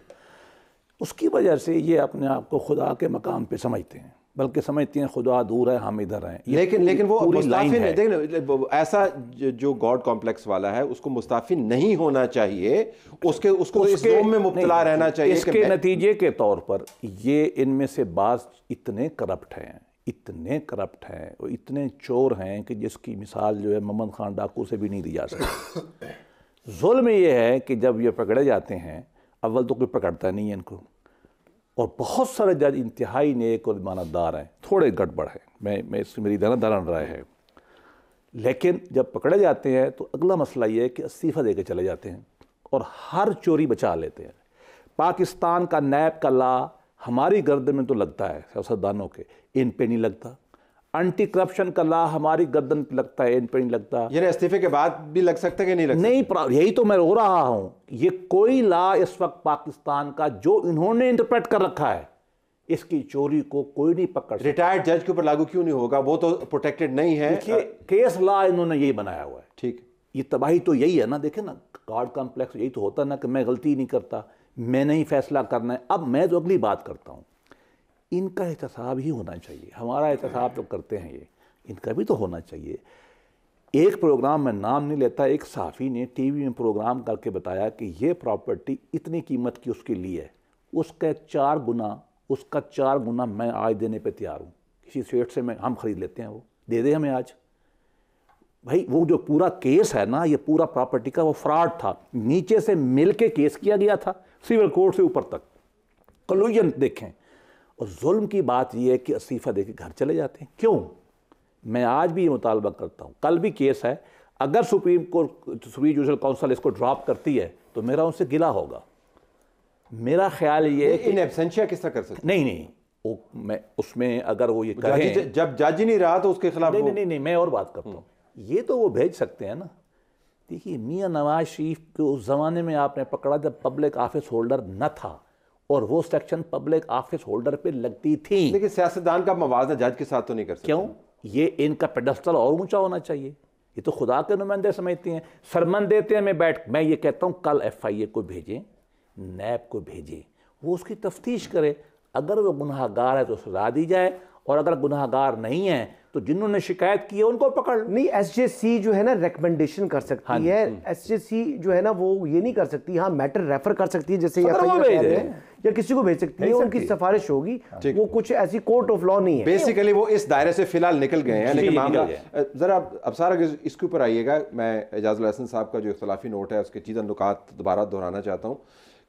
उसकी वजह से ये अपने आप को खुदा के मकाम पे समझते हैं, बल्कि समझते हैं खुदा दूर है, हम इधर हैं। लेकिन वो मुस्ताफिन है। देखिए ऐसा जो गॉड कॉम्प्लेक्स वाला है उसको मुस्ताफिन नहीं होना चाहिए, उसको इस जोम में मुब्तला रहना चाहिए। इसके नतीजे के तौर पर ये इनमें से बाज इतने करप्ट हैं, इतने करप्ट हैं और इतने चोर हैं कि जिसकी मिसाल जो है मोहम्मद खान डाकू से भी नहीं दी जा सकती। जुल्म ये है कि जब ये पकड़े जाते हैं, अव्वल तो कोई पकड़ता नहीं है इनको, और बहुत सारे जज इंतहाई नेक और ईमानदार हैं, थोड़े गड़बड़ है, मैं इसमें मेरी दानन राय है। लेकिन जब पकड़े जाते हैं तो अगला मसला ये है कि इस्तीफ़ा दे के चले जाते हैं और हर चोरी बचा लेते हैं। पाकिस्तान का नैब का ला हमारी गर्दन में तो लगता है, सियासतदानों के, इन पे नहीं लगता। एंटी करप्शन का ला हमारी गर्दन पे लगता है, इन पे नहीं लगता। ये इस्तीफे के बाद भी लग सकता है कि नहीं लग सकता? नहीं, यही तो मैं रो रहा हूं। ये कोई ला इस वक्त पाकिस्तान का जो इन्होंने इंटरप्रेट कर रखा है, इसकी चोरी को कोई नहीं पकड़ सकता। रिटायर्ड जज के ऊपर लागू क्यों नहीं होगा? वो तो प्रोटेक्टेड नहीं है। केस ला इन्होंने यही बनाया हुआ है। ठीक, ये तबाही तो यही है ना। देखे ना, गॉड कॉम्प्लेक्स यही तो होता ना कि मैं गलती नहीं करता, मैंने ही फैसला करना है। अब मैं तो अगली बात करता हूँ, इनका एहतसाब ही होना चाहिए। हमारा एहतसाब जो करते हैं ये, इनका भी तो होना चाहिए। एक प्रोग्राम में नाम नहीं लेता, एक सहाफ़ी ने टीवी में प्रोग्राम करके बताया कि ये प्रॉपर्टी इतनी कीमत की उसके लिए है, उसका 4 गुना मैं आज देने पे तैयार हूँ। किसी सेठ से हम ख़रीद लेते हैं, वो दे दे हमें आज। भाई वो जो पूरा केस है ना, ये पूरा प्रॉपर्टी का वो फ्रॉड था, नीचे से मिल के केस किया गया था, सिविल कोर्ट से ऊपर तक कलूजन देखें। और जुल्म की बात यह है कि इस्तीफ़ा दे के घर चले जाते हैं। क्यों? मैं आज भी ये मुतालबा करता हूँ, कल भी केस है, अगर सुप्रीम जुडिशल काउंसिल इसको ड्रॉप करती है तो मेरा उनसे गिला होगा। मेरा ख्याल ये है कि इन एब्सेंशिया किस तरह कर सकते? नहीं, वो मैं उसमें अगर वो ये कहें, जब जज ही नहीं रहा तो उसके खिलाफ नहीं, मैं और बात करता हूँ। ये तो वो भेज सकते हैं ना। देखिए, मियाँ नवाज शरीफ को उस ज़माने में आपने पकड़ा जब पब्लिक ऑफिस होल्डर न था, और वो सेक्शन पब्लिक ऑफिस होल्डर पे लगती थी। लेकिन सियासतदान का मवाजना जज के साथ तो नहीं कर सकते। क्यों? ये इनका पेडस्टल और ऊंचा होना चाहिए। ये तो खुदा के नुमाइंदे समझते हैं, सरमन देते हैं। मैं ये कहता हूँ कल FIA को भेजें, नैब को भेजें, वो उसकी तफ्तीश करे। अगर वो गुनहगार है तो सजा दी जाए, और अगर गुनहगार नहीं है तो जिन्होंने शिकायत की है उनको पकड़। नहीं, SJC जो है ना रिकमेंडेशन कर सकती है। SJC जो है ना वो ये नहीं कर सकती, हाँ मैटर रेफर कर सकती है, जैसे या किसी को भेज सकती है, उनकी सिफारिश होगी। वो कुछ ऐसी कोर्ट ऑफ लॉ नहीं है। बेसिकली वो इस दायरे से फिलहाल निकल गए हैं। लेकिन मामला जरा अब सारा इसके ऊपर आइएगा। मैं एजाजुल हसन साहब का जो इख्तलाफी नोट है उसके चीज़ नुकात दोबारा दोहराना चाहता हूँ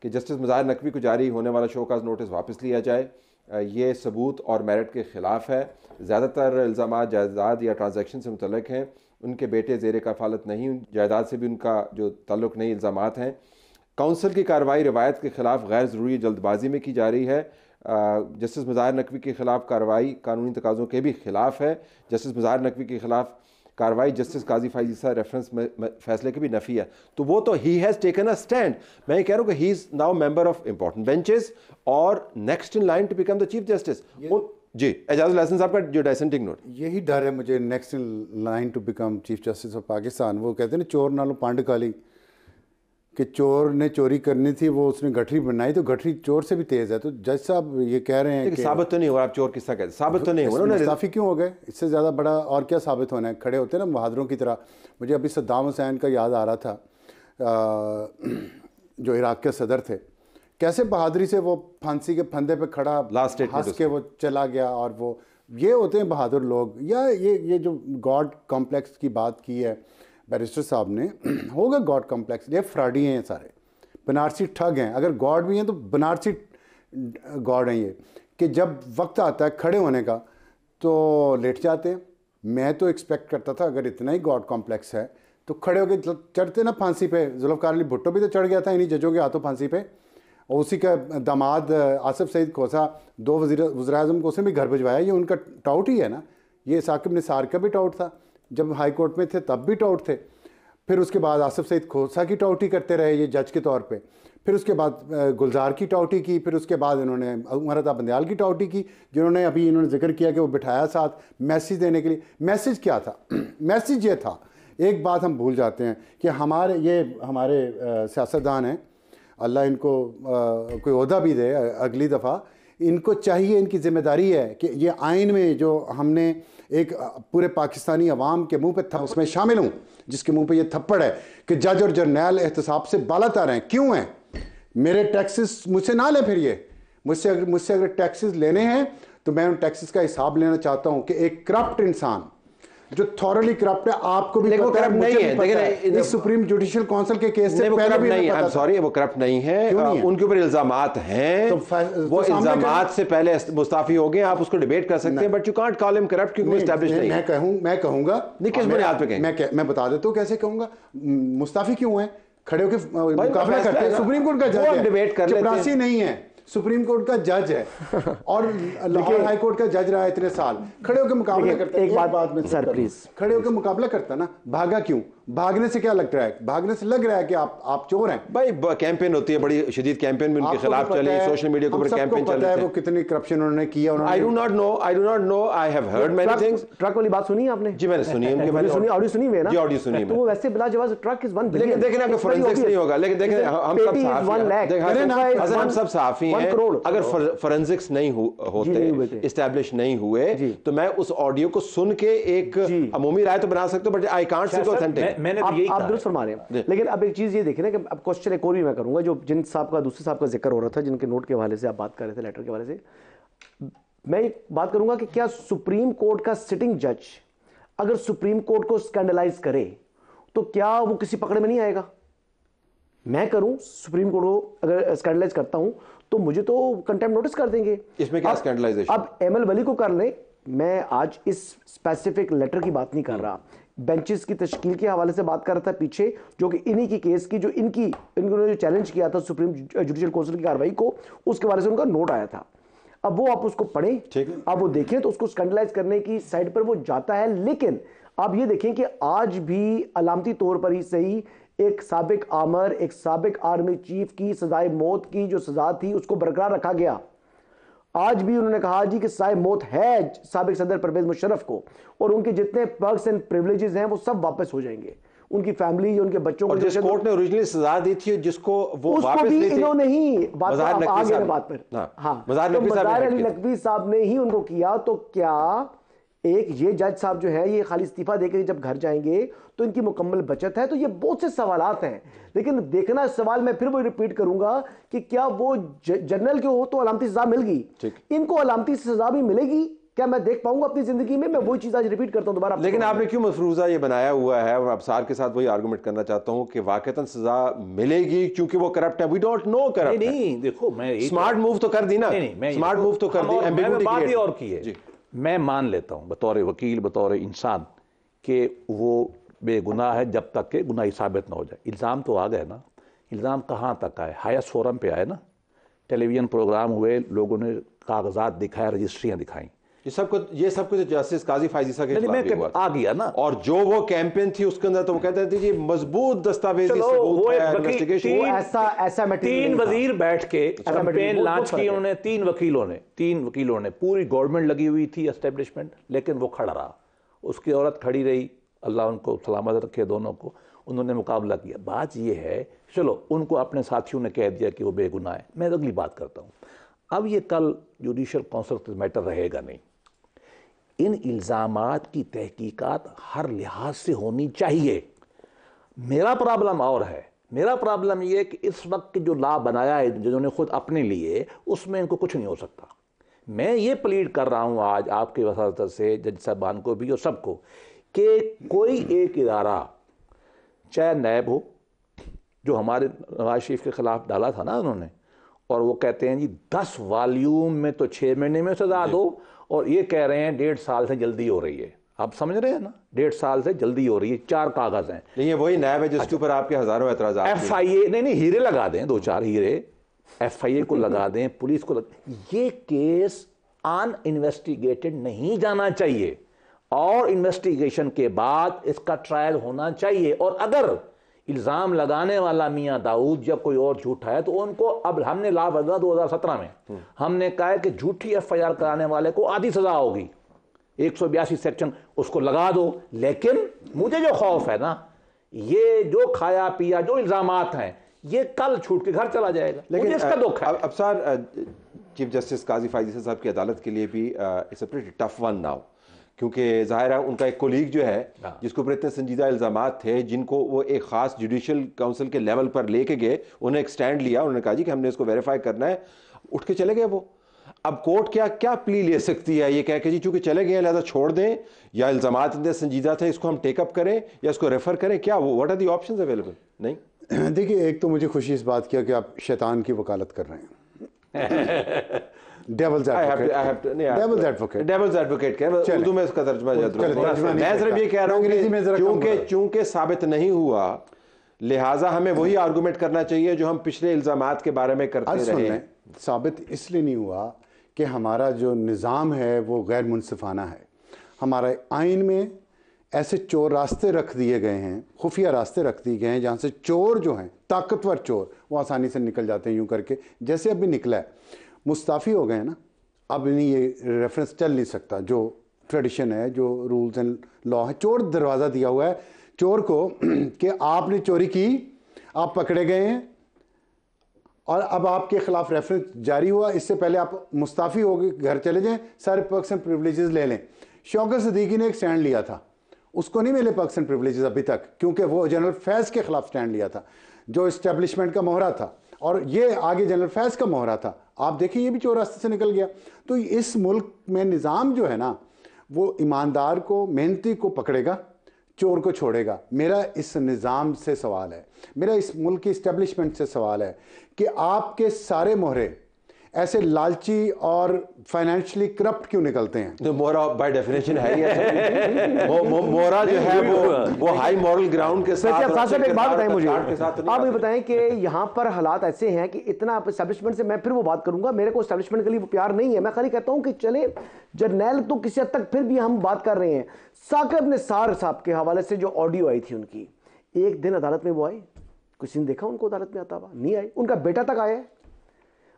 कि जस्टिस मुज़ाहिर नकवी को जारी होने वाला शोकाज नोटिस वापस लिया जाए। ये सबूत और मेरिट के ख़िलाफ़ है। ज़्यादातर इल्ज़ामात जायदाद या ट्रांजैक्शन से मुतल्लिक़ हैं। उनके बेटे ज़ेर कफ़ालत नहीं, जायदाद से भी उनका जो ताल्लुक़ नहीं, इल्ज़ामात हैं। काउंसिल की कार्रवाई रवायत के ख़िलाफ़ गैर ज़रूरी जल्दबाजी में की जा रही है। जस्टिस मुज़ाहिर नकवी के ख़िलाफ़ कार्रवाई कानूनी तकाज़ों के भी ख़िलाफ़ है। जस्टिस मुज़ाहिर नकवी के ख़िलाफ़ कार्रवाई जस्टिस काजी फ़ाइज़ ईसा रेफरेंस में फैसले की भी नफ़ी है। तो वो तो he has taken a stand. मैं ये कह रहा हूँ कि he is now member of important benches और next in line to become the chief justice. जी एजाज़ुल हसन साहब का जो डिसेंटिंग नोट, यही डर है मुझे, next in line to become chief justice of Pakistan. वो कहते हैं ना चोर नालों पांड काली, कि चोर ने चोरी करनी थी, वो उसने गठरी बनाई, तो गठरी चोर से भी तेज़ है। तो जज साहब ये कह रहे हैं कि साबित तो नहीं हुआ, आप चोर किस्सा कहते, साबित तो नहीं हुआ, मुस्ताफ़ी क्यों हो गए? इससे ज़्यादा बड़ा और क्या साबित होना है? खड़े होते हैं ना बहादुरों की तरह। मुझे अभी सद्दाम हुसैन का याद आ रहा था, जो इराक़ के सदर थे, कैसे बहादुरी से वो फांसी के फंदे पे खड़ा हंस के वो चला गया। और वो ये होते हैं बहादुर लोग। या ये जो गॉड कॉम्प्लेक्स की बात की है बैरिस्टर साहब ने, होगा गॉड कॉम्प्लेक्स, ये फ्रॉडी हैं सारे, बनारसी ठग हैं। अगर गॉड भी हैं तो बनारसी गॉड हैं ये, कि जब वक्त आता है खड़े होने का तो लेट जाते हैं। मैं तो एक्सपेक्ट करता था अगर इतना ही गॉड कॉम्प्लेक्स है तो खड़े होकर चढ़ते ना फांसी पे। जुल्फ़िकार अली भुट्टो भी तो चढ़ गया था इन्हीं जजों के हाथों फांसी पे, और उसी का दामाद आसिफ सईद खोसा, 2 वज़ीर-ए-आज़म को उसने भी घर भिजवाया। ये उनका टाउट ही है ना। ये साकिब निसार का भी टाउट था, जब हाई कोर्ट में थे तब भी टाउट थे। फिर उसके बाद आसिफ सईद खोसा की टाउटी करते रहे ये जज के तौर पे। फिर उसके बाद गुलजार की टाउटी की। फिर उसके बाद इन्होंने उमर अता बंदयाल की टाउटी की, जिन्होंने अभी इन्होंने जिक्र किया कि वो बिठाया साथ मैसेज देने के लिए। मैसेज क्या था? मैसेज ये था, एक बात हम भूल जाते हैं कि हमारे सियासतदान हैं, अल्लाह इनको कोई ओहदा भी दे अगली दफ़ा, इनको चाहिए, इनकी ज़िम्मेदारी है कि ये आइन में जो हमने एक पूरे पाकिस्तानी अवाम के मुंह पे उसमें शामिल हूँ, जिसके मुंह पे ये थप्पड़ है कि जज और जर्नैल एहतसाब से बालातर हैं। क्यों हैं? मेरे टैक्सेस मुझसे ना लें। फिर ये मुझसे अगर टैक्सेस लेने हैं तो मैं उन टैक्सेस का हिसाब लेना चाहता हूँ कि एक करप्ट इंसान जो थॉरली करप्ट है, आपको भी पता है, मुझे भी पता है। इस सुप्रीम जुडिशियल काउंसिल के केस से पहले भी नहीं, आई एम सॉरी, वो करप्ट नहीं है, उनके ऊपर इल्जामात हैं, वो इल्जामात से पहले मुस्ताफी हो गए। आप उसको डिबेट कर सकते हैं, but you can't call him corrupt क्योंकि एस्टैब्लिश नहीं। मैं कहूंगा नहीं, किस बुनियाद पे कहेंगे? मैं बता देता हूँ कैसे कहूंगा। मुस्ताफी क्यों है? खड़े होकर मुकाबला करते हैं। सुप्रीम कोर्ट का जज है, डिबेट कर लेते हैं। नहीं है, सुप्रीम कोर्ट का जज है और लाहौर हाई कोर्ट का जज रहा है इतने साल। खड़े होकर मुकाबला करता है। एक बात में सर प्लीज, खड़े होकर मुकाबला करता ना। भागा क्यों? भागने से क्या लग रहा है? भागने से लग रहा है कि आप चोर हैं। भाई कैंपेन होती है, बड़ी शदीद कैंपेन में उनके खिलाफ चली, सोशल मीडिया के ऊपर कैंपेन चल रहा है। वो कितनी करप्शन उन्होंने किया। I do not know, I have heard many things. Truck वाली बात सुनी आपने? जी मैंने सुनी है, ऑडियो सुनी है ना? जी ऑडियो सुनी है। तो वो वैसे बिला जवाब ट्रक इज 1 बिलियन। लेकिन आपको फोरेंसिक्स नहीं होगा। लेकिन देखें हम सब साफी हैं। अगर फोरेंसिक्स नहीं होते, एस्टैब्लिश नहीं हुए, तो मैं उस ऑडियो को सुन के एक अमूमी राय तो बना सकता हूं, but I can't say authentic. मैंने तो यही कहा। फरमा रहे हैं। लेकिन अब एक चीज ये देखें ना कि अब क्वेश्चन एक और भी मैं करूंगा, जो जिन साहब का दूसरे साहब का जिक्र हो रहा था, जिनके नोट के हवाले से आप बात कर रहे थे, लेटर के हवाले से, मैं बात करूंगा कि क्या सुप्रीम कोर्ट का सिटिंग जज अगर सुप्रीम कोर्ट को स्कैंडलाइज करे तो क्या वो किसी पकड़ में नहीं आएगा? मैं करूं सुप्रीम कोर्ट को अगर स्कैंडलाइज करता हूं तो मुझे तो कंटेम्प्ट नोटिस कर देंगे। इसमें क्या स्कैंडलाइजेशन? अब एमएल वली को कर ले। मैं आज इस स्पेसिफिक लेटर की बात नहीं कर रहा, बेंचेस की तश्कील के हवाले से बात कर रहा था पीछे, जो कि इन्हीं की केस की, जो इन्होंने जो चैलेंज किया था सुप्रीम जुडिशियल काउंसिल की कार्रवाई को, उसके हवाले से उनका नोट आया था। अब वो आप उसको पढ़ें, अब वो देखें तो उसको स्कैंडलाइज करने की साइड पर वो जाता है। लेकिन आप ये देखें कि आज भी अलामती तौर पर ही सही एक साबिक आमर, एक साबिक आर्मी चीफ की सजाए मौत की जो सजा थी उसको बरकरार रखा गया। आज भी उन्होंने कहा जी कि सजाए मौत है साबिक सदर परवेज मुशर्रफ को, और उनके जितने पर्क्स एंड प्रिविलेजेस हैं वो सब वापस हो जाएंगे। उनकी फैमिली, उनके बच्चों को, जिस कोर्ट ने ओरिजिनली सजा दी थी जिसको वो वापस ली थी, इन्होंने ही बात मज़ाहिर नकवी साहब ने ही उनको किया। तो क्या एक ये जज साहब जो है ये खाली इस्तीफा देकर जब घर जाएंगे तो इनकी मुकम्मल बचत है? तो ये बहुत से सवालात हैं। लेकिन देखना सवाल मैं फिर वो रिपीट करूंगा कि क्या वो जनरल के हो तो अलामती सजा मिल गई, इनको अलामती सजा भी मिलेगी क्या मैं देख पाऊंगा अपनी जिंदगी में? मैं वही चीज आज रिपीट करता हूं दोबारा। लेकिन आपने क्यों मफरूजा ये बनाया हुआ है, और अबसार के साथ वही आर्गुमेंट करना चाहता हूं कि वाकईतन सजा मिलेगी क्योंकि वो करप्ट है? We don't know corrupt. नहीं देखो, मैं स्मार्ट मूव तो कर दी ना, स्मार्ट मूव तो कर दी, मैंने बात ही और की है। मैं मान लेता हूं बतौर वकील, बतौर इंसान, कि वो बेगुनाह है जब तक के गुनाही साबित ना हो जाए। इल्ज़ाम तो आ गए ना। इल्ज़ाम कहाँ तक आए? हाईएस्ट फोरम पे आए ना, टेलीविजन प्रोग्राम हुए, लोगों ने कागजात दिखाए, रजिस्ट्रियाँ दिखाई। ये सब कुछ जस्टिस काजी फायजी साहब के खिलाफ हुआ आ गया ना। और जो वो कैंपेन थी उसके अंदर तो वो कहते थे जी मजबूत दस्तावेजी सबूत है, इन्वेस्टिगेशन। तीन वजीर बैठ के कैंपेन लॉन्च की उन्होंने, तीन वकीलों ने, पूरी गवर्नमेंट लगी हुई थी, एस्टेब्लिशमेंट, लेकिन वो खड़ा रहा, उसकी औरत खड़ी रही, अल्लाह उनको सलामत रखे दोनों को, उन्होंने मुकाबला किया। बात ये है, चलो उनको अपने साथियों ने कह दिया कि वो बेगुनाह है। मैं अगली बात करता हूँ। अब ये कल जुडिशल काउंसिल मैटर रहेगा नहीं। इन इल्ज़ामात की तहकीकात हर लिहाज से होनी चाहिए। मेरा प्रॉब्लम और है, मेरा प्रॉब्लम ये है कि इस वक्त जो लॉ बनाया है जिन्होंने खुद अपने लिए, उसमें इनको कुछ नहीं हो सकता। मैं ये प्लीड कर रहा हूँ आज आपके वसात से, जज साहबान को भी और सबको, कि कोई एक इदारा, चाहे नैब हो, जो हमारे नवाज शरीफ के खिलाफ डाला था ना उन्होंने, और वो कहते हैं जी 10 वॉल्यूम में तो 6 महीने में सजा दो, और ये कह रहे हैं 1.5 साल से जल्दी हो रही है। आप समझ रहे हैं ना, 1.5 साल से जल्दी हो रही है, 4 कागज हैं। नहीं, ये वही नैब है जिसके ऊपर आपके हजारों एतराज़ात। FIA नहीं, हीरे लगा दें, 2-4 हीरे FIA को लगा दें, पुलिस को ये केस अनइन्वेस्टिगेटेड नहीं जाना चाहिए, और इन्वेस्टिगेशन के बाद इसका ट्रायल होना चाहिए। और अगर इल्ज़ाम लगाने वाला मियां दाऊद या कोई और झूठा है, तो उनको, अब हमने ला बदला 2017 में हमने कहा है कि झूठी FIR कराने वाले को आधी सजा होगी, 182 सेक्शन उसको लगा दो। लेकिन मुझे जो खौफ है ना, ये जो खाया पिया जो इल्ज़ामात हैं, ये कल छूट के घर चला जाएगा। लेकिन इसका दुख है। अब सर, चीफ जस्टिस काजी फायजी साहब की अदालत के लिए भी it's a pretty tough one now, क्योंकि ज़ाहिर है उनका एक कोलीग जो है जिसके ऊपर इतने संजीदा इल्ज़ामात थे, जिनको वो एक ख़ास जुडिशल काउंसिल के लेवल पर लेके गए, उन्हें एक स्टैंड लिया, उन्होंने कहा जी कि हमने इसको वेरीफाई करना है, उठ के चले गए वो। अब कोर्ट क्या प्ली ले सकती है? ये कह के जी चूंकि चले गए लिहाजा छोड़ दें, या इल्ज़ामात इतने संजीदा थे इसको हम टेकअप करें या इसको रेफर करें, क्या वो what are the options available? नहीं, देखिए, एक तो मुझे खुशी इस बात की है कि आप शैतान की वकालत कर रहे हैं। डेविल्स एडवोकेट उर्दू में इसका तर्जुमा मैं सिर्फ ये कह रहा हूँ कि चूंकि साबित नहीं हुआ, लिहाजा हमें वही आर्गुमेंट करना चाहिए जो हम पिछले इल्जामात के बारे में करते रहे। साबित इसलिए नहीं हुआ कि हमारा जो निज़ाम है वो गैर मुनसिफाना है। हमारे आइन में ऐसे चोर रास्ते रख दिए गए हैं, खुफिया रास्ते रख दिए गए हैं, जहाँ से चोर जो हैं, ताकतवर चोर, वो आसानी से निकल जाते हैं यूँ करके। जैसे अभी निकला है, मुस्ताफ़ी हो गए ना, अब नहीं ये रेफरेंस चल नहीं सकता, जो ट्रेडिशन है, जो रूल्स एंड लॉ है। चोर दरवाज़ा दिया हुआ है चोर को कि आपने चोरी की, आप पकड़े गए हैं और अब आपके खिलाफ रेफरेंस जारी हुआ, इससे पहले आप मुस्ताफ़ी हो गए, घर चले जाएं, सारे पर्क्स एंड प्रिविलेजेस ले लें। शौकत सिद्दीकी ने एक स्टैंड लिया था, उसको नहीं मिले पर्क्स एंड प्रिविलेजेस अभी तक, क्योंकि वो जनरल फैज़ के खिलाफ स्टैंड लिया था, जो इस्टेब्लिशमेंट का मोहरा था, और ये आगे जनरल फैज़ का मोहरा था। आप देखिए, ये भी चोर रास्ते से निकल गया। तो इस मुल्क में निज़ाम जो है ना, वो ईमानदार को, मेहनती को पकड़ेगा, चोर को छोड़ेगा। मेरा इस निज़ाम से सवाल है, मेरा इस मुल्क की इस्टेब्लिशमेंट से सवाल है कि आपके सारे मोहरे ऐसे लालची और फाइनेंशियली करप्ट क्यों निकलते हैं? तो मोहरा बाय डेफिनेशन है ही मोहरा जो है वो हाई मॉरल ग्राउंड के साथ। एक बात बताएं मुझे, आप ये बताएं कि यहाँ पर हालात ऐसे हैं कि इतना एस्टेब्लिशमेंट से, मैं फिर वो बात करूंगा, मेरे को एस्टेब्लिशमेंट के लिए वो प्यार नहीं है। मैं खाली कहता हूँ कि चले जर्नैल तो किसी हद तक फिर भी हम बात कर रहे हैं। साकिब निसार साहब के हवाले से जो ऑडियो आई थी उनकी, एक दिन अदालत में वो आए, किसी ने देखा उनको अदालत में आता हुआ? नहीं आए। उनका बेटा तक आया है।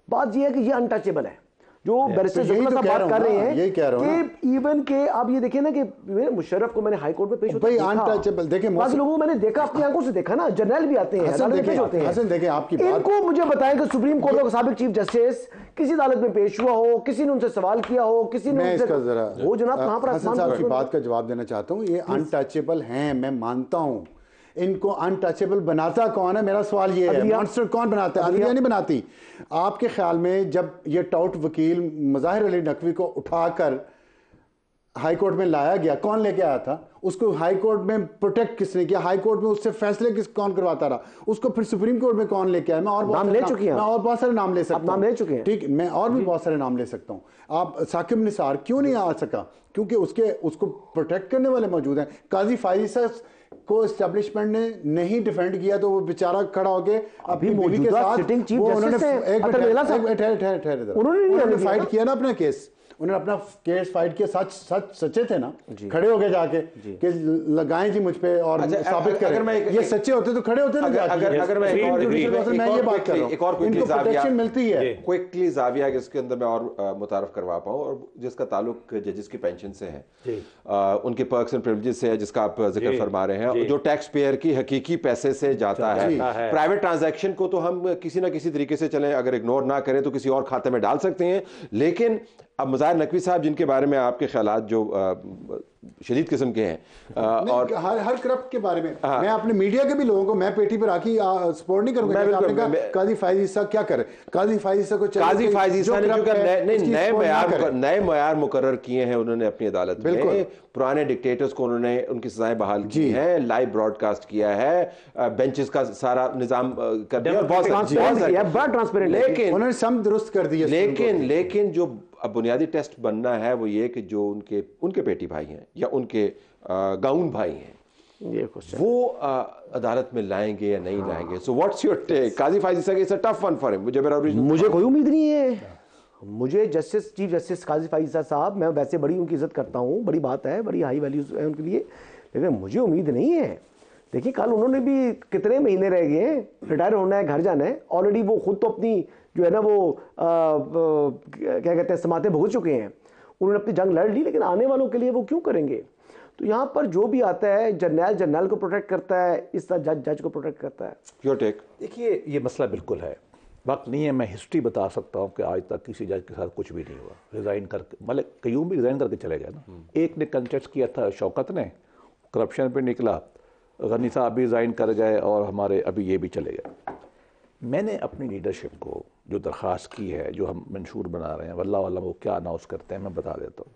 बात यह है कि ये अनटचेबल है, जो बैरिस्टर जफर साहब बात कर रहे हैं कि इवन के आप ये देखिए ना कि मुशर्रफ को मैंने हाई कोर्ट में पेश होते देखा, अनटचेबल देखिए, बाकी लोगों मैंने देखा, अपनी आंखों से देखा ना, जर्नल भी आते हैं, अदालत में होते हैं। हसन देखिए, आपकी बात, इनको मुझे बताएं कि सुप्रीम कोर्ट का साबिक चीफ जस्टिस किसी अदालत में पेश हुआ हो, किसी ने उनसे सवाल किया हो, किसी ने उनसे वो जनाब कहां पर हसन साहब की बात का जवाब देना चाहता हूं। ये अनटचेबल हैं, मैं मानता हूं। इनको अनटचेबल बनाता कौन है? मेरा सवाल ये है, मॉन्स्टर कौन बनाता है? अदलिया नहीं बनाती। आपके ख्याल में जब ये टाउट वकील मज़ाहिर अली नकवी को उठाकर हाई कोर्ट में लाया गया, कौन लेके आया था उसको? हाई कोर्ट में प्रोटेक्ट किसने किया? हाई कोर्ट में उससे फैसले कौन करवाता रहा? उसको फिर सुप्रीम कोर्ट में कौन लेके आया? मैं और बहुत सारे नाम ले सकता हूं, ठीक, मैं और भी बहुत सारे नाम ले सकता हूं। आप साकिब निसार क्यों नहीं आ सका? क्योंकि उसको प्रोटेक्ट करने वाले मौजूद हैं। काजी फाइज़ को एस्टेब्लिशमेंट ने नहीं डिफेंड किया तो वो बेचारा खड़ा होके अपनी बीवी के साथ उन्होंने फाइट किया ना अपना केस, उन्होंने अपना केस फाइट किया, सच्चे थे ना, खड़े हो गए जाके कि लगाएं जी मुझ पे और साबित करें। ये सच्चे होते तो खड़े होते ना जाके। अगर मैं ये बात कर रहा हूं, इनको प्रोटेक्शन मिलती है। क्विकली जाविया जिसके अंदर मैं और मुतारफ करवा पाऊं और जिसका ताल्लुक जजेस की पेंशन से है, उनके पर्क्स एंड प्रिविलेजेस से है, जिसका आप जिक्र फरमा रहे हैं, जो टैक्स पेयर की हकीकी पैसे से जाता है। प्राइवेट ट्रांजैक्शन को तो हम किसी ना किसी तरीके से चलें, अगर इग्नोर ना करें तो किसी और खाते में डाल सकते हैं। लेकिन अब मुज़ाहिर नकवी साहब जिनके बारे में आपके ख्यालात जो शदीद किस्म के हैं और हर करप्ट के बारे में मैं अपने मीडिया के भी लोगों को मैं पेटी पर आके सपोर्ट नहीं करूंगा। आपने कहा काजी फाइज़ ईसा क्या करे? काजी फाइज़ ईसा को काजी फाइज़ ईसा ने नए मयार मुकर्रर किए हैं उन्होंने अपनी अदालत में। पुराने डिक्टेटर्स को उन्होंने उनकी सजाएं बहाल की हैं, लाइव ब्रॉडकास्ट किया है, बेंचेस का सारा निजाम कर दिया, बहुत ट्रांसपेरेंट, लेकिन उन्होंने सब दुरुस्त कर दिया। लेकिन जो अब बुनियादी टेस्ट बनना है वो ये कि जो उनके बेटी भाई हैं या उनके गाउन भाई हैं वो अदालत में लाएंगे या नहीं लाएंगे। So what's your take? Qazi Faez Isa it's a tough one for him. मुझे कोई उम्मीद नहीं है। मुझे चीफ जस्टिस काजी फाइज़ ईसा साहब, मैं वैसे बड़ी उनकी इज्जत करता हूँ, बड़ी बात है, बड़ी हाई वैल्यूज है उनके लिए, लेकिन मुझे उम्मीद नहीं है। देखिए कल उन्होंने भी कितने महीने रह गए, रिटायर होना है, घर जाना है। ऑलरेडी वो खुद तो अपनी जो है ना वो क्या कहते हैं समाते भुगत चुके हैं, उन्होंने अपनी जंग लड़ ली, लेकिन आने वालों के लिए वो क्यों करेंगे? तो यहाँ पर जो भी आता है जर्नल को प्रोटेक्ट करता है, इस तरह जज को प्रोटेक्ट करता है। Your take? देखिए ये मसला बिल्कुल है, वक्त नहीं है, मैं हिस्ट्री बता सकता हूँ कि आज तक किसी जज के साथ कुछ भी नहीं हुआ। रिज़ाइन करके मतलब कयूम भी रिज़ाइन करके चले गए ना। एक ने कंटेस्ट किया था शौकत ने, करप्शन पे निकला, गनी साहब भी रिज़ाइन कर गए और हमारे अभी ये भी चले गए। मैंने अपनी लीडरशिप को जो दरख्वास्त की है, जो हम मंशूर बना रहे हैं, वल्लाह वाला वो क्या अनाउंस करते हैं मैं बता देता हूँ।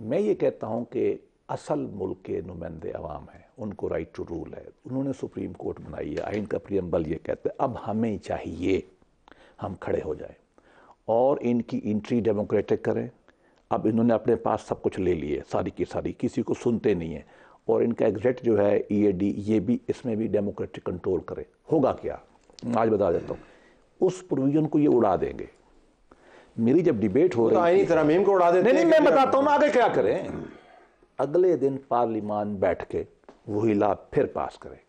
मैं ये कहता हूँ कि असल मुल्क के नुमाइंदे अवाम हैं, उनको राइट टू रूल है, उन्होंने सुप्रीम कोर्ट बनाई है, आइन का प्रियम्बल ये कहते हैं। अब हमें चाहिए हम खड़े हो जाएं और इनकी एंट्री डेमोक्रेटिक करें। अब इन्होंने अपने पास सब कुछ ले लिए, सारी की सारी, किसी को सुनते नहीं है, और इनका एग्जैक्ट जो है EAD ये भी इसमें भी डेमोक्रेटिक कंट्रोल करे। होगा क्या, आज बता देता हूँ, उस प्रोविजन को ये उड़ा देंगे। मेरी जब डिबेट हो रही है तरमीम को उड़ा देते नहीं, मैं बताता हूँ ना आगे क्या करें। अगले दिन पार्लियामान बैठ के वही ला फिर पास करे।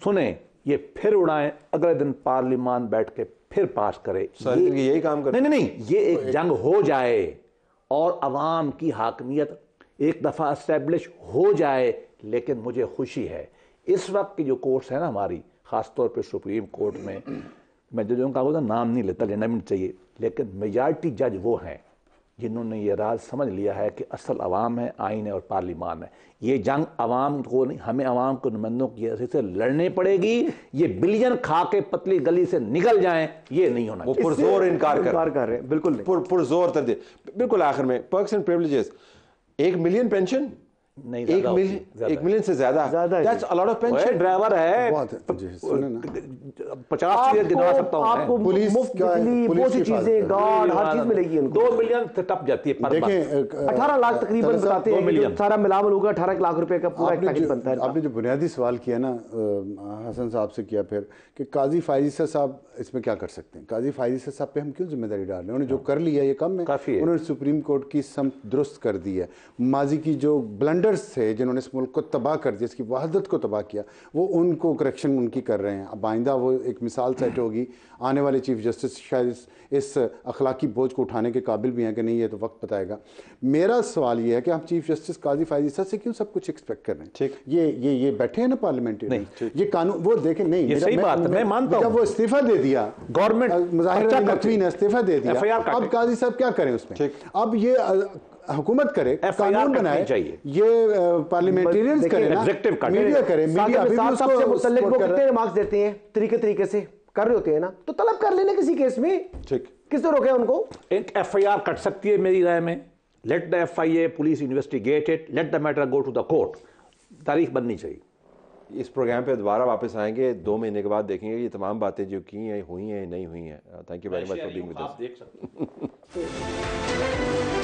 सुने, ये फिर उड़ाएं, अगले दिन पार्लियामान बैठ के फिर पास करे। यही काम कर नहीं, ये एक जंग हो जाए और अवाम की हाकमियत एक दफ़ा एस्टेब्लिश हो जाए। लेकिन मुझे खुशी है इस वक्त की जो कोर्ट्स है ना हमारी, ख़ासतौर पे सुप्रीम कोर्ट में, मैं जजों का नाम नहीं लेता, लेना भी चाहिए, लेकिन मेजॉरिटी जज वो हैं जिन्होंने ये राज समझ लिया है कि असल अवाम है, आइन है और पार्लियामान है। ये जंग अवाम को नहीं, हमें अवाम के नुमाइंदों की ऐसे से लड़ने पड़ेगी। ये बिलियन खा के पतली गली से निकल जाएं, ये नहीं होना। वो पुरजोर इनकार कर रहे हैं, बिल्कुल पुरजोर तरदीद। बिल्कुल आखिर में perks and privileges, 1 million pension नहीं, 1 मिलियन से ज्यादा, that's a lot of pension. Driver है 50 चीजें गिनवा सकता हूं, आपको पुलिस बहुत सी चीजें, गार्ड, हर चीज मिलेगी उनको। 2 मिलियन से टप जाती है। देखिए 18 लाख तकरीबन बताते हैं, सारा मिलावल होगा 18 लाख रुपए का पूरा पैकेज बनता है। आपने जो बुनियादी सवाल किया ना हसन साहब से किया फिर कि काजी फाइज़ ईसा साहब इसमें क्या कर सकते हैं? काजी फाइज़ ईसा साहब पे हम क्यों जिम्मेदारी डाल रहे हैं? उन्होंने जो कर लिया ये कम है, उन्होंने सुप्रीम कोर्ट की समत दुरुस्त कर दी है। माजी की जो ब्लंडर्स थे जिन्होंने इस मुल्क को तबाह कर दिया, इसकी वहदत को तबाह किया, वो उनको करेक्शन उनकी कर रहे हैं। अब आइंदा वो एक मिसाल सेट होगी, आने वाले चीफ जस्टिस शायद इस अखलाकी बोझ को उठाने के काबिल भी हैं कि नहीं, ये तो वक्त बताएगा। मेरा सवाल ये है कि हम चीफ जस्टिस काजी फाइज़ ईसा से क्यों सब कुछ एक्सपेक्ट कर रहे हैं? ठीक, ये बैठे हैं ना पार्लियामेंट में, ये कानून वो देखें नहीं, ये सही बात है, मैं मानता हूं। जब वो इस्तीफा दे दिया, गवर्नमेंट मुज़ाहिर नकवी ने इस्तीफा दे दिया, अब काजी साहब क्या करें उसमें? अब ये हुकूमत करे, कानून बनाए, ये पार्लियामेंटेरियंस करें, मीडिया करे, मीडिया भी उसको मुतल्लिक वो कितने मार्क्स देते हैं, तरीके से कर रहे होते हैं ना, तो तलब कर लेने किसी केस में, ठीक, किसने रोके उनको? एक FIR कट सकती है मेरी राय में, let the FIA police investigate it, let the matter go to the court. तारीख बननी चाहिए। इस प्रोग्राम पे दोबारा वापस आएंगे 2 महीने के बाद, देखेंगे ये तमाम बातें जो की हैं हुई हैं नहीं हुई हैं। Thank you very much for being with us. आप देख सकते हैं।